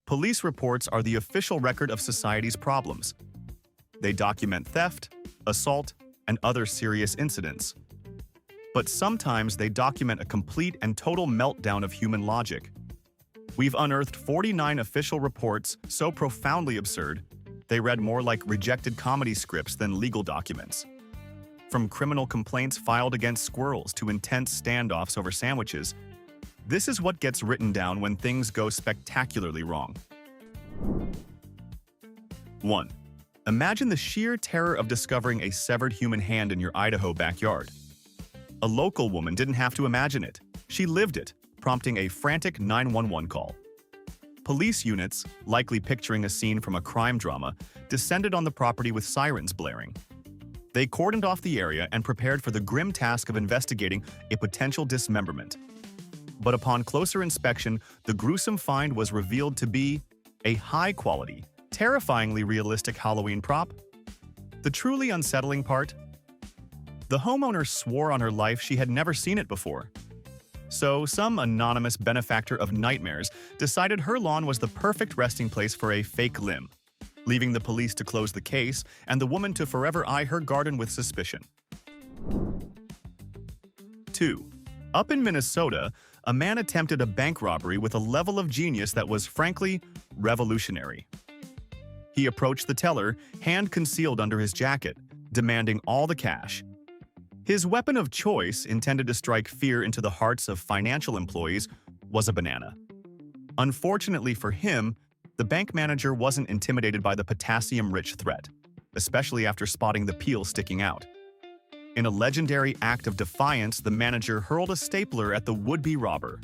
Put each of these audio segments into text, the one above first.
Police reports are the official record of society's problems. They document theft, assault, and other serious incidents. But sometimes they document a complete and total meltdown of human logic. We've unearthed 49 official reports so profoundly absurd, they read more like rejected comedy scripts than legal documents. From criminal complaints filed against squirrels to intense standoffs over sandwiches, this is what gets written down when things go spectacularly wrong. 1. Imagine the sheer terror of discovering a severed human hand in your Idaho backyard. A local woman didn't have to imagine it. She lived it, prompting a frantic 911 call. Police units, likely picturing a scene from a crime drama, descended on the property with sirens blaring. They cordoned off the area and prepared for the grim task of investigating a potential dismemberment. But upon closer inspection, the gruesome find was revealed to be a high-quality, terrifyingly realistic Halloween prop. The truly unsettling part? The homeowner swore on her life she had never seen it before. So some anonymous benefactor of nightmares decided her lawn was the perfect resting place for a fake limb, leaving the police to close the case and the woman to forever eye her garden with suspicion. 2. Up in Minnesota, a man attempted a bank robbery with a level of genius that was, frankly, revolutionary. He approached the teller, hand concealed under his jacket, demanding all the cash. His weapon of choice, intended to strike fear into the hearts of financial employees, was a banana. Unfortunately for him, the bank manager wasn't intimidated by the potassium-rich threat, especially after spotting the peel sticking out. In a legendary act of defiance, the manager hurled a stapler at the would-be robber.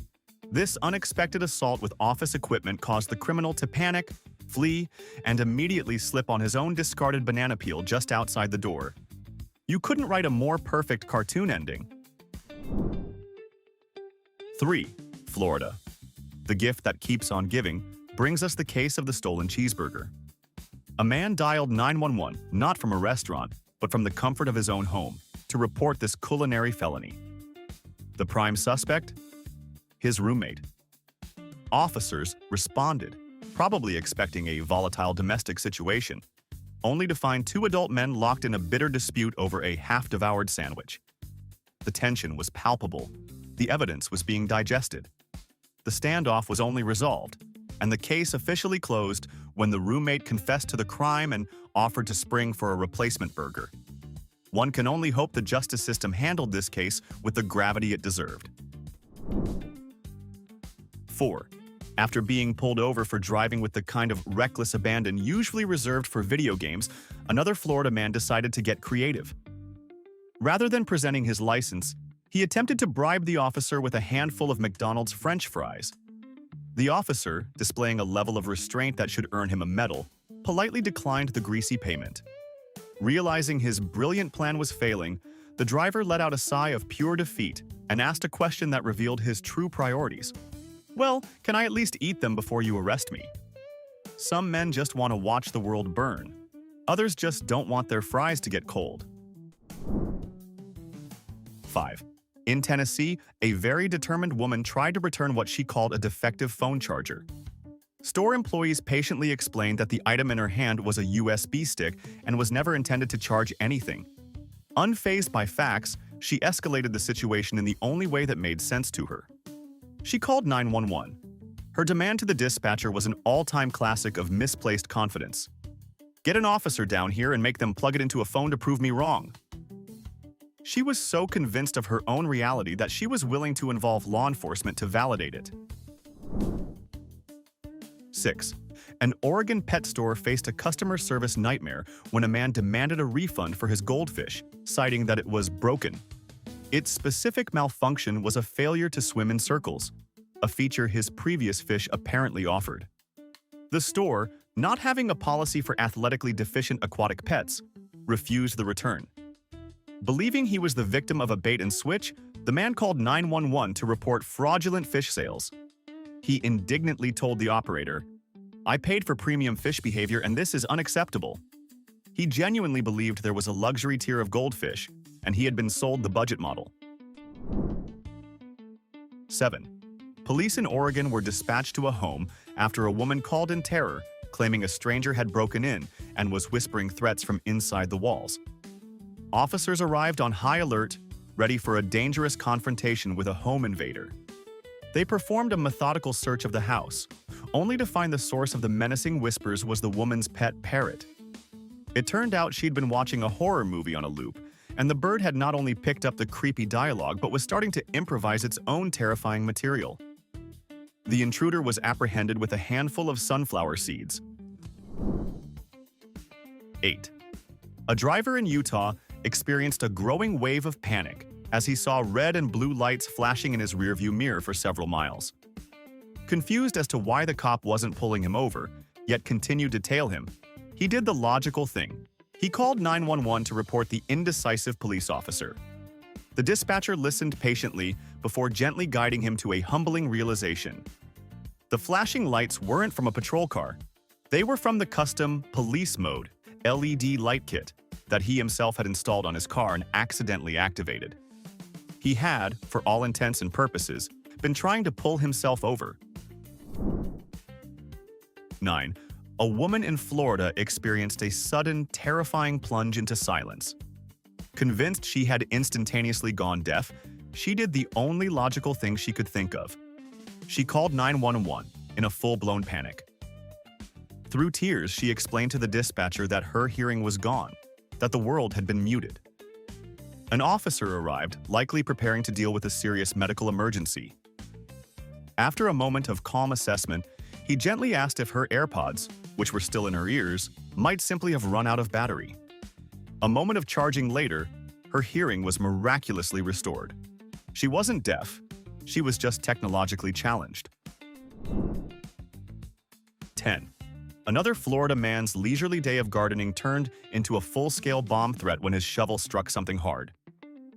This unexpected assault with office equipment caused the criminal to panic, flee, and immediately slip on his own discarded banana peel just outside the door. You couldn't write a more perfect cartoon ending. 3. Florida. The gift that keeps on giving brings us the case of the stolen cheeseburger. A man dialed 911, not from a restaurant, but from the comfort of his own home, to report this culinary felony. The prime suspect? His roommate. Officers responded, probably expecting a volatile domestic situation, only to find two adult men locked in a bitter dispute over a half-devoured sandwich. The tension was palpable. The evidence was being digested. The standoff was only resolved, and the case officially closed when the roommate confessed to the crime and offered to spring for a replacement burger. One can only hope the justice system handled this case with the gravity it deserved. 4. After being pulled over for driving with the kind of reckless abandon usually reserved for video games, another Florida man decided to get creative. Rather than presenting his license, he attempted to bribe the officer with a handful of McDonald's French fries. The officer, displaying a level of restraint that should earn him a medal, politely declined the greasy payment. Realizing his brilliant plan was failing, the driver let out a sigh of pure defeat and asked a question that revealed his true priorities. Well, can I at least eat them before you arrest me? Some men just want to watch the world burn. Others just don't want their fries to get cold. 5. In Tennessee, a very determined woman tried to return what she called a defective phone charger. Store employees patiently explained that the item in her hand was a USB stick and was never intended to charge anything. Unfazed by facts, she escalated the situation in the only way that made sense to her. She called 911. Her demand to the dispatcher was an all-time classic of misplaced confidence. Get an officer down here and make them plug it into a phone to prove me wrong. She was so convinced of her own reality that she was willing to involve law enforcement to validate it. 6. An Oregon pet store faced a customer service nightmare when a man demanded a refund for his goldfish, citing that it was broken. Its specific malfunction was a failure to swim in circles, a feature his previous fish apparently offered. The store, not having a policy for athletically deficient aquatic pets, refused the return. Believing he was the victim of a bait and switch, the man called 911 to report fraudulent fish sales. He indignantly told the operator, "I paid for premium fish behavior and this is unacceptable." He genuinely believed there was a luxury tier of goldfish, and he had been sold the budget model. 7. Police in Oregon were dispatched to a home after a woman called in terror, claiming a stranger had broken in and was whispering threats from inside the walls. Officers arrived on high alert, ready for a dangerous confrontation with a home invader. They performed a methodical search of the house, only to find the source of the menacing whispers was the woman's pet parrot. It turned out she'd been watching a horror movie on a loop, and the bird had not only picked up the creepy dialogue but was starting to improvise its own terrifying material. The intruder was apprehended with a handful of sunflower seeds. 8. A driver in Utah experienced a growing wave of panic as he saw red and blue lights flashing in his rearview mirror for several miles. Confused as to why the cop wasn't pulling him over, yet continued to tail him, he did the logical thing. He called 911 to report the indecisive police officer. The dispatcher listened patiently before gently guiding him to a humbling realization. The flashing lights weren't from a patrol car. They were from the custom police mode LED light kit that he himself had installed on his car and accidentally activated. He had, for all intents and purposes, been trying to pull himself over. 9. A woman in Florida experienced a sudden, terrifying plunge into silence. Convinced she had instantaneously gone deaf, she did the only logical thing she could think of. She called 911 in a full-blown panic. Through tears, she explained to the dispatcher that her hearing was gone, that the world had been muted. An officer arrived, likely preparing to deal with a serious medical emergency. After a moment of calm assessment, he gently asked if her AirPods, which were still in her ears, might simply have run out of battery. A moment of charging later, her hearing was miraculously restored. She wasn't deaf, she was just technologically challenged. 10. Another Florida man's leisurely day of gardening turned into a full-scale bomb threat when his shovel struck something hard.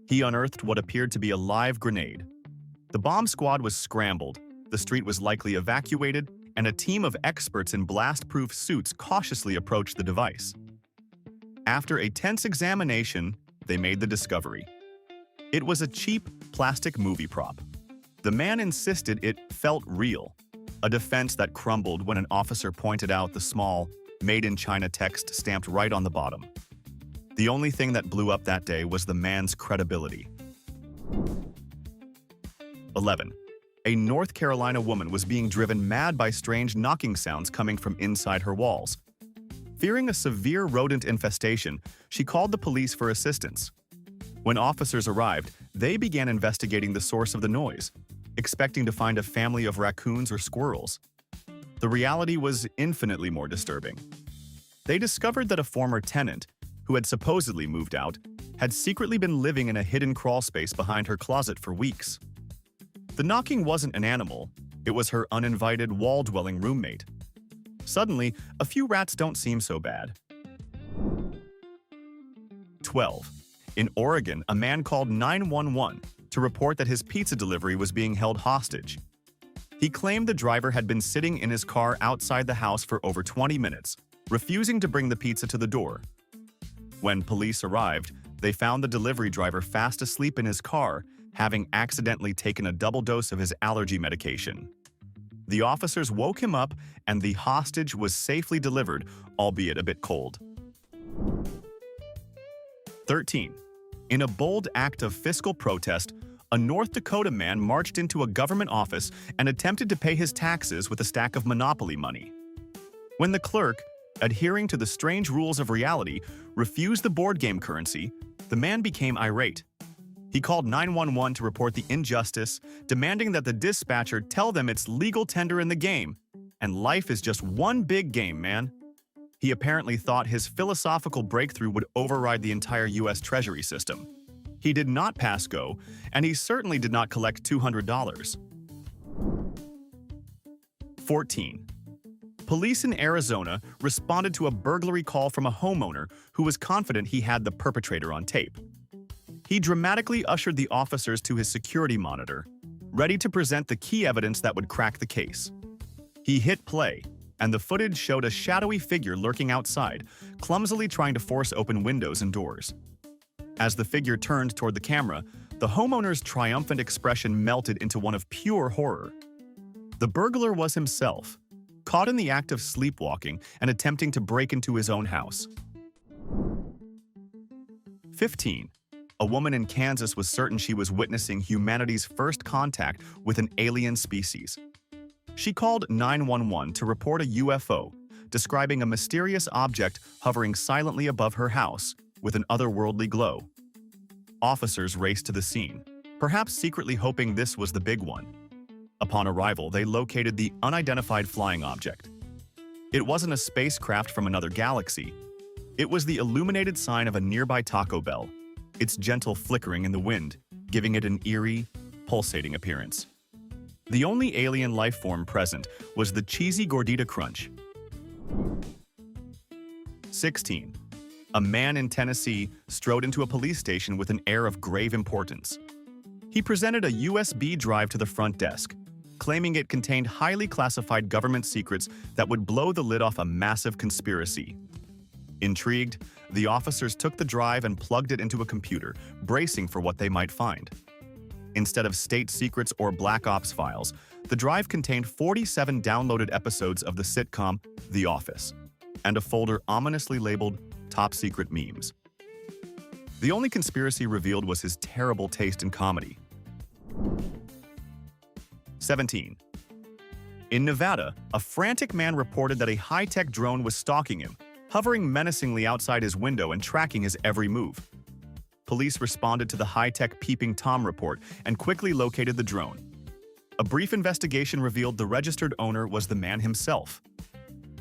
He unearthed what appeared to be a live grenade. The bomb squad was scrambled, the street was likely evacuated, and a team of experts in blast-proof suits cautiously approached the device. After a tense examination, they made the discovery. It was a cheap, plastic movie prop. The man insisted it felt real, a defense that crumbled when an officer pointed out the small, "Made in China" text stamped right on the bottom. The only thing that blew up that day was the man's credibility. 11. A North Carolina woman was being driven mad by strange knocking sounds coming from inside her walls. Fearing a severe rodent infestation, she called the police for assistance. When officers arrived, they began investigating the source of the noise, expecting to find a family of raccoons or squirrels. The reality was infinitely more disturbing. They discovered that a former tenant, who had supposedly moved out, had secretly been living in a hidden crawlspace behind her closet for weeks. The knocking wasn't an animal, it was her uninvited wall-dwelling roommate. Suddenly, a few rats don't seem so bad. 12. In Oregon, a man called 911 to report that his pizza delivery was being held hostage. He claimed the driver had been sitting in his car outside the house for over 20 minutes, refusing to bring the pizza to the door. When police arrived, they found the delivery driver fast asleep in his car, having accidentally taken a double dose of his allergy medication. The officers woke him up, and the hostage was safely delivered, albeit a bit cold. 13. In a bold act of fiscal protest, a North Dakota man marched into a government office and attempted to pay his taxes with a stack of Monopoly money. When the clerk, adhering to the strange rules of reality, refused the board game currency, the man became irate. He called 911 to report the injustice, demanding that the dispatcher tell them it's legal tender in the game, and life is just one big game, man. He apparently thought his philosophical breakthrough would override the entire U.S. Treasury system. He did not pass go, and he certainly did not collect $200. 14. Police in Arizona responded to a burglary call from a homeowner who was confident he had the perpetrator on tape. He dramatically ushered the officers to his security monitor, ready to present the key evidence that would crack the case. He hit play, and the footage showed a shadowy figure lurking outside, clumsily trying to force open windows and doors. As the figure turned toward the camera, the homeowner's triumphant expression melted into one of pure horror. The burglar was himself, caught in the act of sleepwalking and attempting to break into his own house. 15. A woman in Kansas was certain she was witnessing humanity's first contact with an alien species. She called 911 to report a UFO, describing a mysterious object hovering silently above her house with an otherworldly glow. Officers raced to the scene, perhaps secretly hoping this was the big one. Upon arrival, they located the unidentified flying object. It wasn't a spacecraft from another galaxy. It was the illuminated sign of a nearby Taco Bell, its gentle flickering in the wind, giving it an eerie, pulsating appearance. The only alien life form present was the cheesy gordita crunch. 16. A man in Tennessee strode into a police station with an air of grave importance. He presented a USB drive to the front desk, claiming it contained highly classified government secrets that would blow the lid off a massive conspiracy. Intrigued, the officers took the drive and plugged it into a computer, bracing for what they might find. Instead of state secrets or Black Ops files, the drive contained 47 downloaded episodes of the sitcom The Office, and a folder ominously labeled Top Secret Memes. The only conspiracy revealed was his terrible taste in comedy. 17. In Nevada, a frantic man reported that a high-tech drone was stalking him, hovering menacingly outside his window and tracking his every move. Police responded to the high-tech Peeping Tom report and quickly located the drone. A brief investigation revealed the registered owner was the man himself.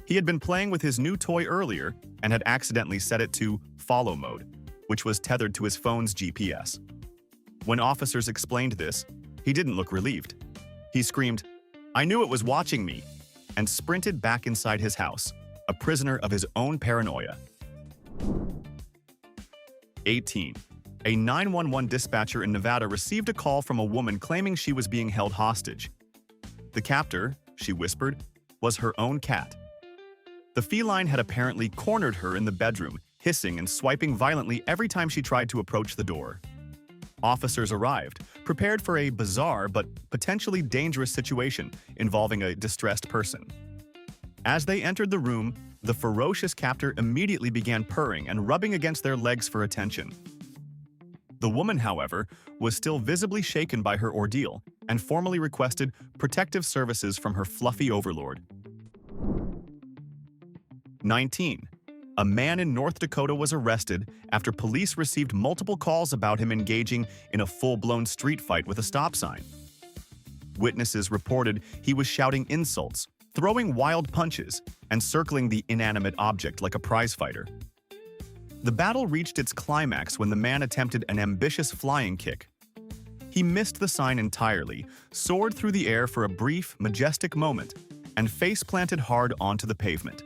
He had been playing with his new toy earlier and had accidentally set it to follow mode, which was tethered to his phone's GPS. When officers explained this, he didn't look relieved. He screamed, "I knew it was watching me," and sprinted back inside his house, a prisoner of his own paranoia. 18. A 911 dispatcher in Nevada received a call from a woman claiming she was being held hostage. The captor, she whispered, was her own cat. The feline had apparently cornered her in the bedroom, hissing and swiping violently every time she tried to approach the door. Officers arrived, prepared for a bizarre but potentially dangerous situation involving a distressed person. As they entered the room, the ferocious captor immediately began purring and rubbing against their legs for attention. The woman, however, was still visibly shaken by her ordeal and formally requested protective services from her fluffy overlord. 19. A man in North Dakota was arrested after police received multiple calls about him engaging in a full-blown street fight with a stop sign. Witnesses reported he was shouting insults, throwing wild punches, and circling the inanimate object like a prizefighter. The battle reached its climax when the man attempted an ambitious flying kick. He missed the sign entirely, soared through the air for a brief, majestic moment, and face-planted hard onto the pavement.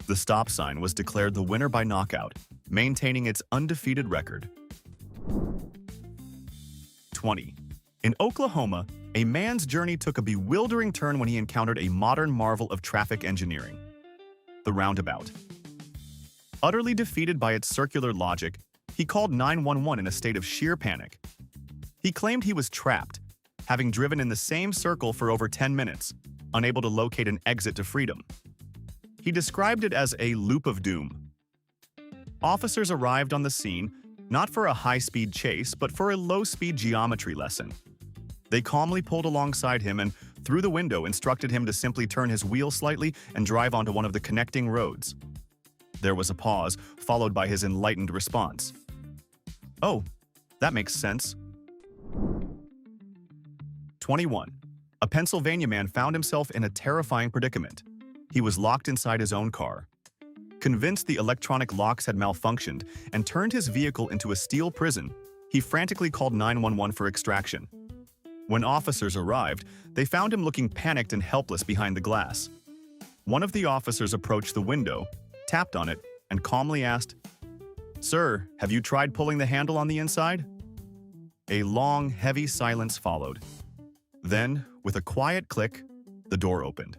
The stop sign was declared the winner by knockout, maintaining its undefeated record. 20. In Oklahoma, a man's journey took a bewildering turn when he encountered a modern marvel of traffic engineering: the roundabout. Utterly defeated by its circular logic, he called 911 in a state of sheer panic. He claimed he was trapped, having driven in the same circle for over 10 minutes, unable to locate an exit to freedom. He described it as a loop of doom. Officers arrived on the scene, not for a high-speed chase, but for a low-speed geometry lesson. They calmly pulled alongside him and, through the window, instructed him to simply turn his wheel slightly and drive onto one of the connecting roads. There was a pause, followed by his enlightened response. "Oh, that makes sense." 21. A Pennsylvania man found himself in a terrifying predicament. He was locked inside his own car. Convinced the electronic locks had malfunctioned and turned his vehicle into a steel prison, he frantically called 911 for extraction. When officers arrived, they found him looking panicked and helpless behind the glass. One of the officers approached the window, tapped on it, and calmly asked, "Sir, have you tried pulling the handle on the inside?" A long, heavy silence followed. Then, with a quiet click, the door opened.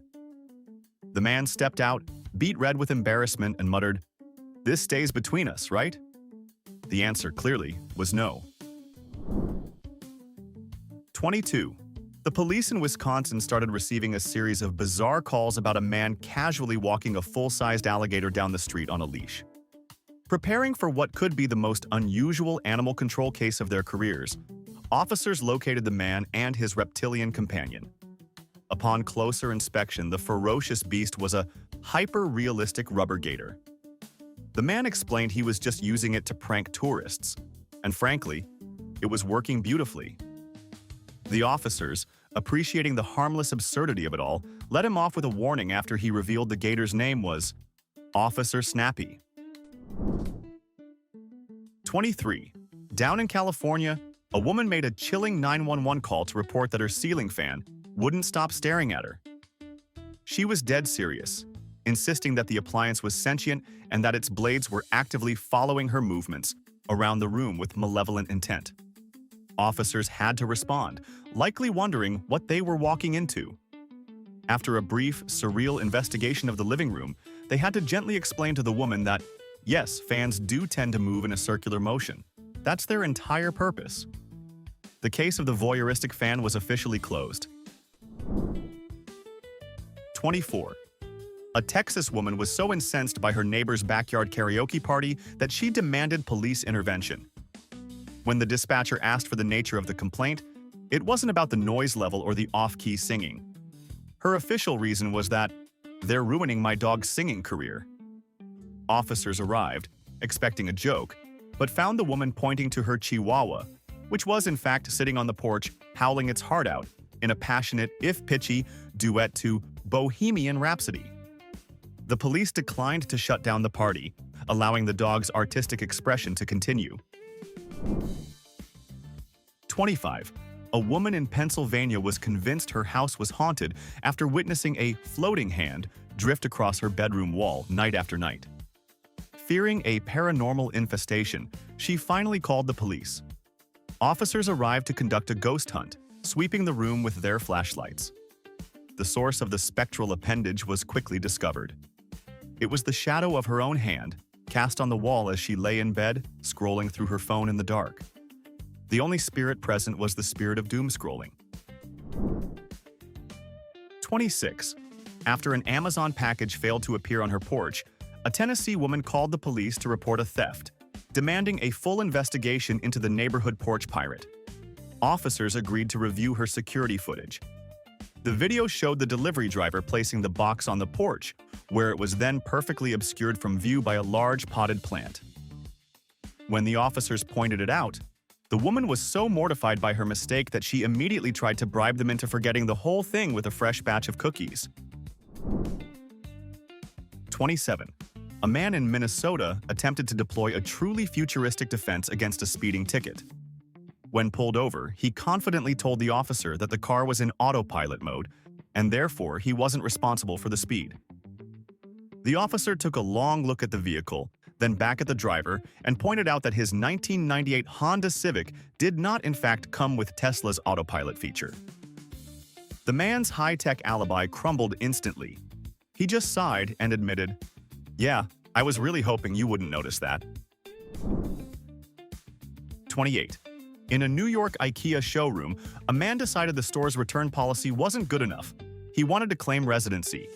The man stepped out, beet red with embarrassment, and muttered, "This stays between us, right?" The answer, clearly, was no. 22. The police in Wisconsin started receiving a series of bizarre calls about a man casually walking a full-sized alligator down the street on a leash. Preparing for what could be the most unusual animal control case of their careers, officers located the man and his reptilian companion. Upon closer inspection, the ferocious beast was a hyper-realistic rubber gator. The man explained he was just using it to prank tourists, and frankly, it was working beautifully. The officers, appreciating the harmless absurdity of it all, let him off with a warning after he revealed the gator's name was Officer Snappy. 23. Down in California, a woman made a chilling 911 call to report that her ceiling fan wouldn't stop staring at her. She was dead serious, insisting that the appliance was sentient and that its blades were actively following her movements around the room with malevolent intent. Officers had to respond, likely wondering what they were walking into. After a brief, surreal investigation of the living room, they had to gently explain to the woman that, yes, fans do tend to move in a circular motion. That's their entire purpose. The case of the voyeuristic fan was officially closed. 24. A Texas woman was so incensed by her neighbor's backyard karaoke party that she demanded police intervention. When the dispatcher asked for the nature of the complaint, it wasn't about the noise level or the off-key singing. Her official reason was that, "They're ruining my dog's singing career." Officers arrived, expecting a joke, but found the woman pointing to her chihuahua, which was in fact sitting on the porch, howling its heart out in a passionate, if pitchy, duet to Bohemian Rhapsody. The police declined to shut down the party, allowing the dog's artistic expression to continue. 25. A woman in Pennsylvania was convinced her house was haunted after witnessing a floating hand drift across her bedroom wall night after night. Fearing a paranormal infestation, she finally called the police. Officers arrived to conduct a ghost hunt, sweeping the room with their flashlights. The source of the spectral appendage was quickly discovered. It was the shadow of her own hand, cast on the wall as she lay in bed, scrolling through her phone in the dark. The only spirit present was the spirit of doom scrolling. 26. After an Amazon package failed to appear on her porch, a Tennessee woman called the police to report a theft, demanding a full investigation into the neighborhood porch pirate. Officers agreed to review her security footage. The video showed the delivery driver placing the box on the porch, where it was then perfectly obscured from view by a large potted plant. When the officers pointed it out, the woman was so mortified by her mistake that she immediately tried to bribe them into forgetting the whole thing with a fresh batch of cookies. 27. A man in Minnesota attempted to deploy a truly futuristic defense against a speeding ticket. When pulled over, he confidently told the officer that the car was in autopilot mode, and therefore he wasn't responsible for the speed. The officer took a long look at the vehicle, then back at the driver, and pointed out that his 1998 Honda Civic did not in fact come with Tesla's autopilot feature. The man's high-tech alibi crumbled instantly. He just sighed and admitted, "Yeah, I was really hoping you wouldn't notice that." 28. In a New York IKEA showroom, a man decided the store's return policy wasn't good enough. He wanted to claim residency.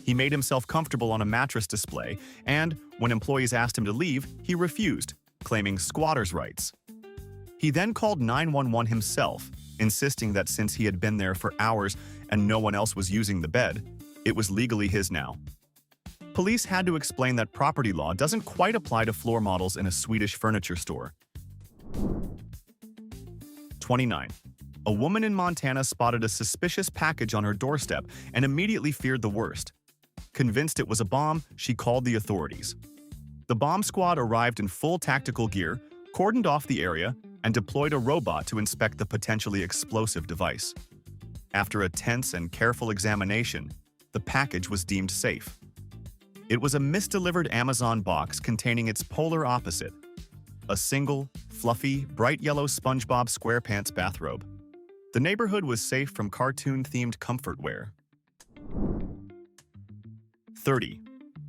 He made himself comfortable on a mattress display, and when employees asked him to leave, he refused, claiming squatters' rights. He then called 911 himself, insisting that since he had been there for hours and no one else was using the bed, it was legally his now. Police had to explain that property law doesn't quite apply to floor models in a Swedish furniture store. 29. A woman in Montana spotted a suspicious package on her doorstep and immediately feared the worst. Convinced it was a bomb, she called the authorities. The bomb squad arrived in full tactical gear, cordoned off the area, and deployed a robot to inspect the potentially explosive device. After a tense and careful examination, the package was deemed safe. It was a misdelivered Amazon box containing its polar opposite, a single, fluffy, bright yellow SpongeBob SquarePants bathrobe. The neighborhood was safe from cartoon-themed comfort wear. 30.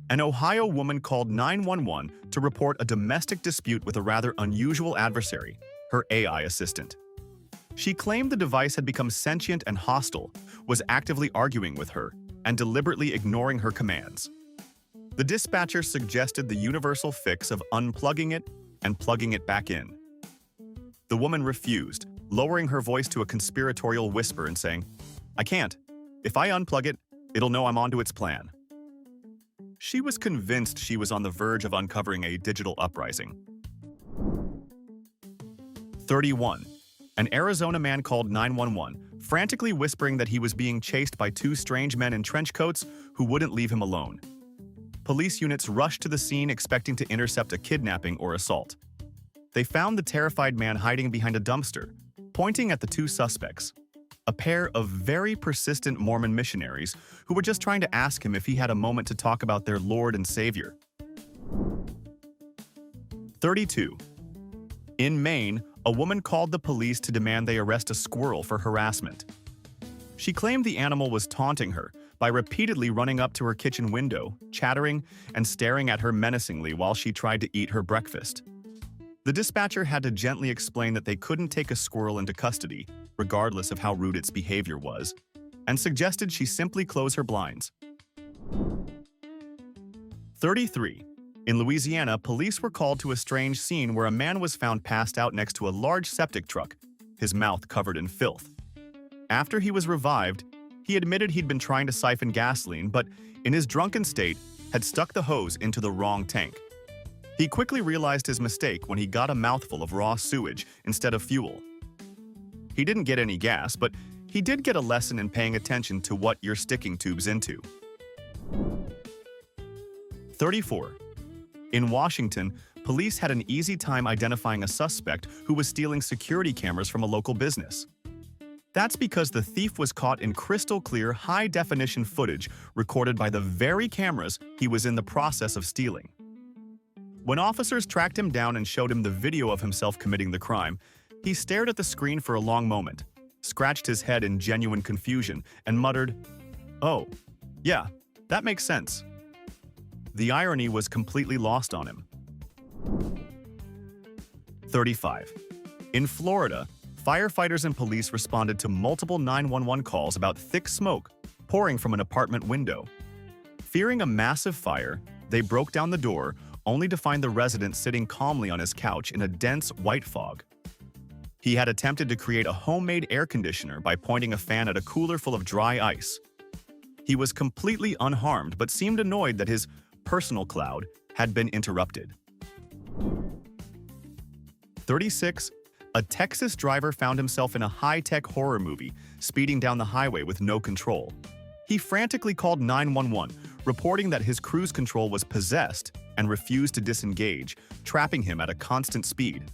An Ohio woman called 911 to report a domestic dispute with a rather unusual adversary, her AI assistant. She claimed the device had become sentient and hostile, was actively arguing with her, and deliberately ignoring her commands. The dispatcher suggested the universal fix of unplugging it and plugging it back in. The woman refused, lowering her voice to a conspiratorial whisper and saying, "I can't. If I unplug it, it'll know I'm onto its plan." She was convinced she was on the verge of uncovering a digital uprising. 31. An Arizona man called 911, frantically whispering that he was being chased by two strange men in trench coats who wouldn't leave him alone. Police units rushed to the scene expecting to intercept a kidnapping or assault. They found the terrified man hiding behind a dumpster, pointing at the two suspects, a pair of very persistent Mormon missionaries who were just trying to ask him if he had a moment to talk about their Lord and Savior. 32. In Maine, a woman called the police to demand they arrest a squirrel for harassment. She claimed the animal was taunting her by repeatedly running up to her kitchen window, chattering, and staring at her menacingly while she tried to eat her breakfast. The dispatcher had to gently explain that they couldn't take a squirrel into custody, regardless of how rude its behavior was, and suggested she simply close her blinds. 33. In Louisiana, police were called to a strange scene where a man was found passed out next to a large septic truck, his mouth covered in filth. After he was revived, he admitted he'd been trying to siphon gasoline, but in his drunken state, had stuck the hose into the wrong tank. He quickly realized his mistake when he got a mouthful of raw sewage instead of fuel. He didn't get any gas, but he did get a lesson in paying attention to what you're sticking tubes into. 34. In Washington, police had an easy time identifying a suspect who was stealing security cameras from a local business. That's because the thief was caught in crystal-clear, high-definition footage recorded by the very cameras he was in the process of stealing. When officers tracked him down and showed him the video of himself committing the crime, he stared at the screen for a long moment, scratched his head in genuine confusion, and muttered, "Oh, yeah, that makes sense." The irony was completely lost on him. 35. In Florida, firefighters and police responded to multiple 911 calls about thick smoke pouring from an apartment window. Fearing a massive fire, they broke down the door, only to find the resident sitting calmly on his couch in a dense white fog. He had attempted to create a homemade air conditioner by pointing a fan at a cooler full of dry ice. He was completely unharmed but seemed annoyed that his personal cloud had been interrupted. 36. A Texas driver found himself in a high-tech horror movie, speeding down the highway with no control. He frantically called 911, reporting that his cruise control was possessed and refused to disengage, trapping him at a constant speed.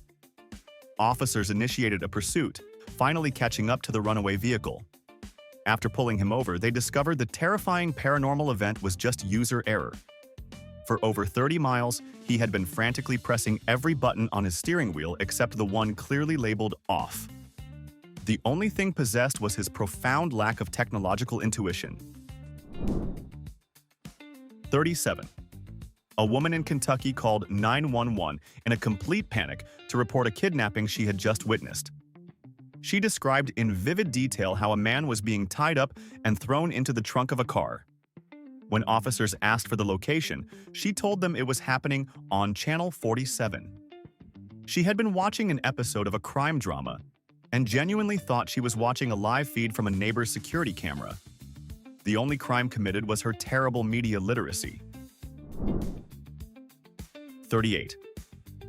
Officers initiated a pursuit, finally catching up to the runaway vehicle. After pulling him over, they discovered the terrifying paranormal event was just user error. For over 30 miles, he had been frantically pressing every button on his steering wheel except the one clearly labeled off. The only thing possessed was his profound lack of technological intuition. 37. A woman in Kentucky called 911 in a complete panic to report a kidnapping she had just witnessed. She described in vivid detail how a man was being tied up and thrown into the trunk of a car. When officers asked for the location, she told them it was happening on Channel 47. She had been watching an episode of a crime drama and genuinely thought she was watching a live feed from a neighbor's security camera. The only crime committed was her terrible media literacy. 38.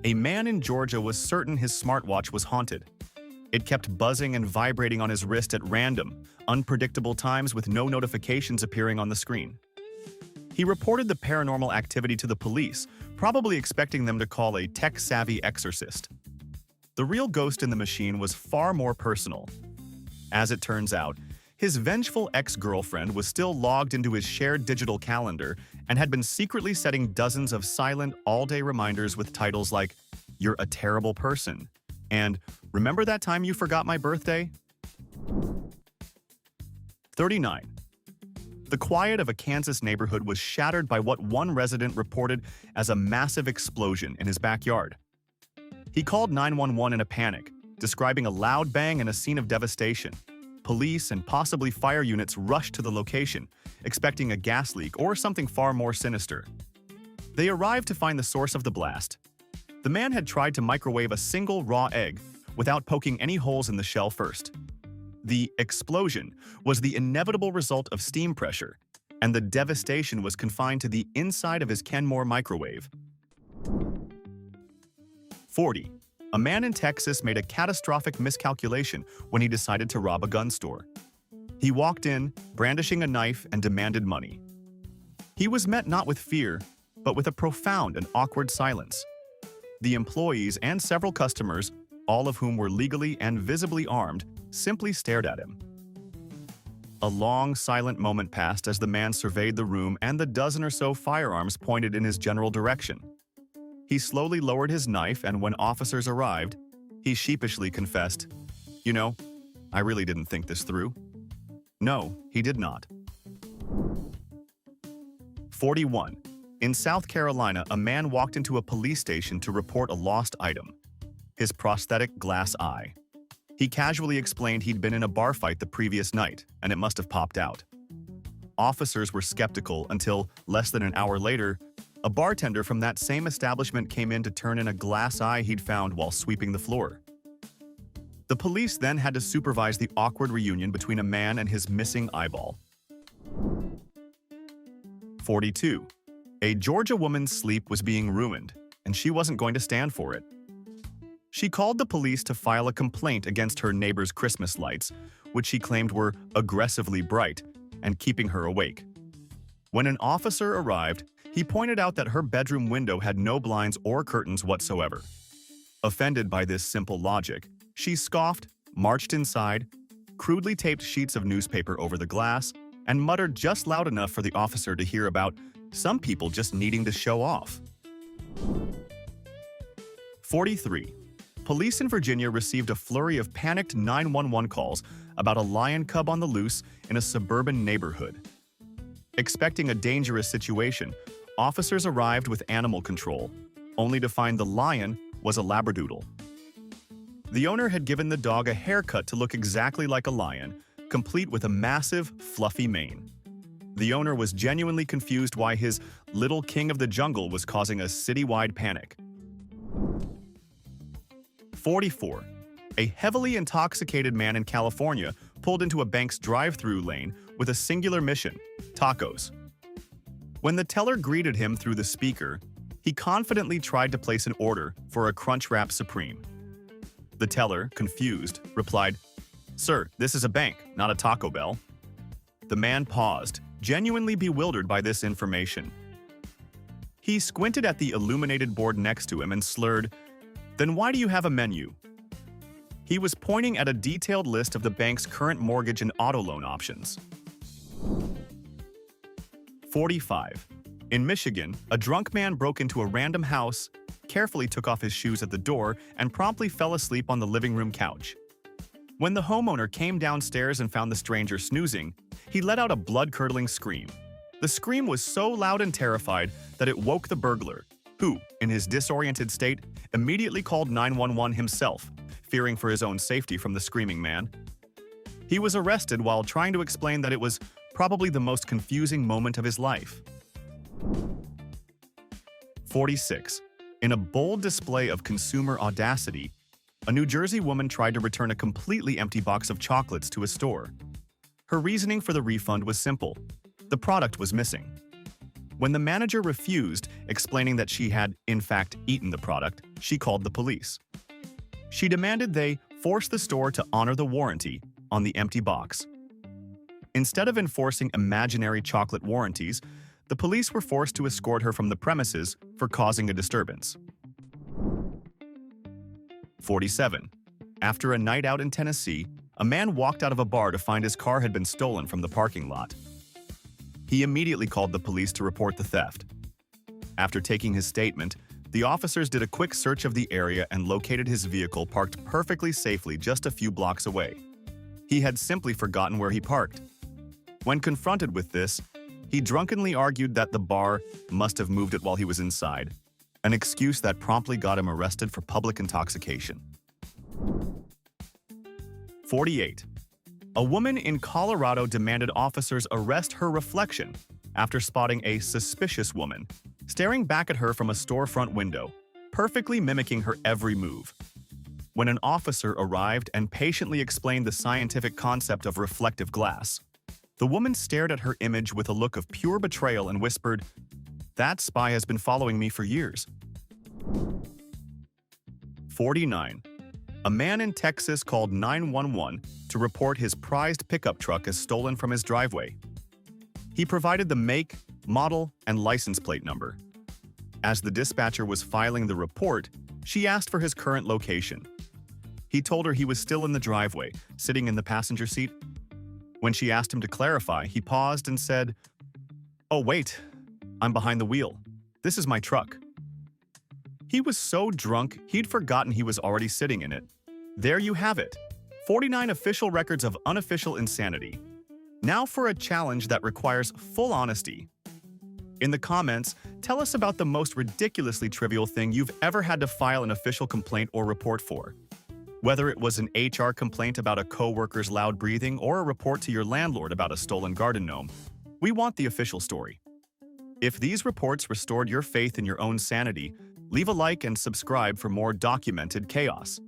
A man in Georgia was certain his smartwatch was haunted. It kept buzzing and vibrating on his wrist at random, unpredictable times with no notifications appearing on the screen. He reported the paranormal activity to the police, probably expecting them to call a tech-savvy exorcist. The real ghost in the machine was far more personal. As it turns out, his vengeful ex-girlfriend was still logged into his shared digital calendar and had been secretly setting dozens of silent, all-day reminders with titles like, "You're a terrible person," and "Remember that time you forgot my birthday?" 39. The quiet of a Kansas neighborhood was shattered by what one resident reported as a massive explosion in his backyard. He called 911 in a panic, describing a loud bang and a scene of devastation. Police and possibly fire units rushed to the location, expecting a gas leak or something far more sinister. They arrived to find the source of the blast. The man had tried to microwave a single raw egg without poking any holes in the shell first. The explosion was the inevitable result of steam pressure, and the devastation was confined to the inside of his Kenmore microwave. 40. A man in Texas made a catastrophic miscalculation when he decided to rob a gun store. He walked in, brandishing a knife, and demanded money. He was met not with fear, but with a profound and awkward silence. The employees and several customers, all of whom were legally and visibly armed, simply stared at him. A long, silent moment passed as the man surveyed the room and the dozen or so firearms pointed in his general direction. He slowly lowered his knife, and when officers arrived, he sheepishly confessed, "You know, I really didn't think this through." No, he did not. 41. In South Carolina, a man walked into a police station to report a lost item: his prosthetic glass eye. He casually explained he'd been in a bar fight the previous night, and it must have popped out. Officers were skeptical until, less than an hour later, a bartender from that same establishment came in to turn in a glass eye he'd found while sweeping the floor. The police then had to supervise the awkward reunion between a man and his missing eyeball. 42. A Georgia woman's sleep was being ruined, and she wasn't going to stand for it. She called the police to file a complaint against her neighbor's Christmas lights, which she claimed were aggressively bright and keeping her awake. When an officer arrived, he pointed out that her bedroom window had no blinds or curtains whatsoever. Offended by this simple logic, she scoffed, marched inside, crudely taped sheets of newspaper over the glass, and muttered just loud enough for the officer to hear about some people just needing to show off. 43. Police in Virginia received a flurry of panicked 911 calls about a lion cub on the loose in a suburban neighborhood. Expecting a dangerous situation, officers arrived with animal control, only to find the lion was a Labradoodle. The owner had given the dog a haircut to look exactly like a lion, complete with a massive, fluffy mane. The owner was genuinely confused why his little king of the jungle was causing a citywide panic. 44. A heavily intoxicated man in California pulled into a bank's drive-through lane with a singular mission: tacos. When the teller greeted him through the speaker, he confidently tried to place an order for a Crunchwrap Supreme. The teller, confused, replied, "Sir, this is a bank, not a Taco Bell." The man paused, genuinely bewildered by this information. He squinted at the illuminated board next to him and slurred, "Then why do you have a menu?" He was pointing at a detailed list of the bank's current mortgage and auto loan options. 45. In Michigan, a drunk man broke into a random house, carefully took off his shoes at the door, and promptly fell asleep on the living room couch. When the homeowner came downstairs and found the stranger snoozing, he let out a blood-curdling scream. The scream was so loud and terrified that it woke the burglar, who, in his disoriented state, immediately called 911 himself, fearing for his own safety from the screaming man. He was arrested while trying to explain that it was probably the most confusing moment of his life. 46. In a bold display of consumer audacity, a New Jersey woman tried to return a completely empty box of chocolates to a store. Her reasoning for the refund was simple: the product was missing. When the manager refused, explaining that she had, in fact, eaten the product, she called the police. She demanded they force the store to honor the warranty on the empty box. Instead of enforcing imaginary chocolate warranties, the police were forced to escort her from the premises for causing a disturbance. 47. After a night out in Tennessee, a man walked out of a bar to find his car had been stolen from the parking lot. He immediately called the police to report the theft. After taking his statement, the officers did a quick search of the area and located his vehicle parked perfectly safely just a few blocks away. He had simply forgotten where he parked. When confronted with this, he drunkenly argued that the bar must have moved it while he was inside, an excuse that promptly got him arrested for public intoxication. 48. A woman in Colorado demanded officers arrest her reflection after spotting a suspicious woman staring back at her from a storefront window, perfectly mimicking her every move. When an officer arrived and patiently explained the scientific concept of reflective glass, the woman stared at her image with a look of pure betrayal and whispered, "That spy has been following me for years." 49. A man in Texas called 911 to report his prized pickup truck as stolen from his driveway. He provided the make, model, and license plate number. As the dispatcher was filing the report, she asked for his current location. He told her he was still in the driveway, sitting in the passenger seat. When she asked him to clarify, he paused and said, "Oh, wait, I'm behind the wheel. This is my truck." He was so drunk, he'd forgotten he was already sitting in it. There you have it. 49 official records of unofficial insanity. Now for a challenge that requires full honesty. In the comments, tell us about the most ridiculously trivial thing you've ever had to file an official complaint or report for. Whether it was an HR complaint about a coworker's loud breathing or a report to your landlord about a stolen garden gnome, we want the official story. If these reports restored your faith in your own sanity, leave a like and subscribe for more documented chaos.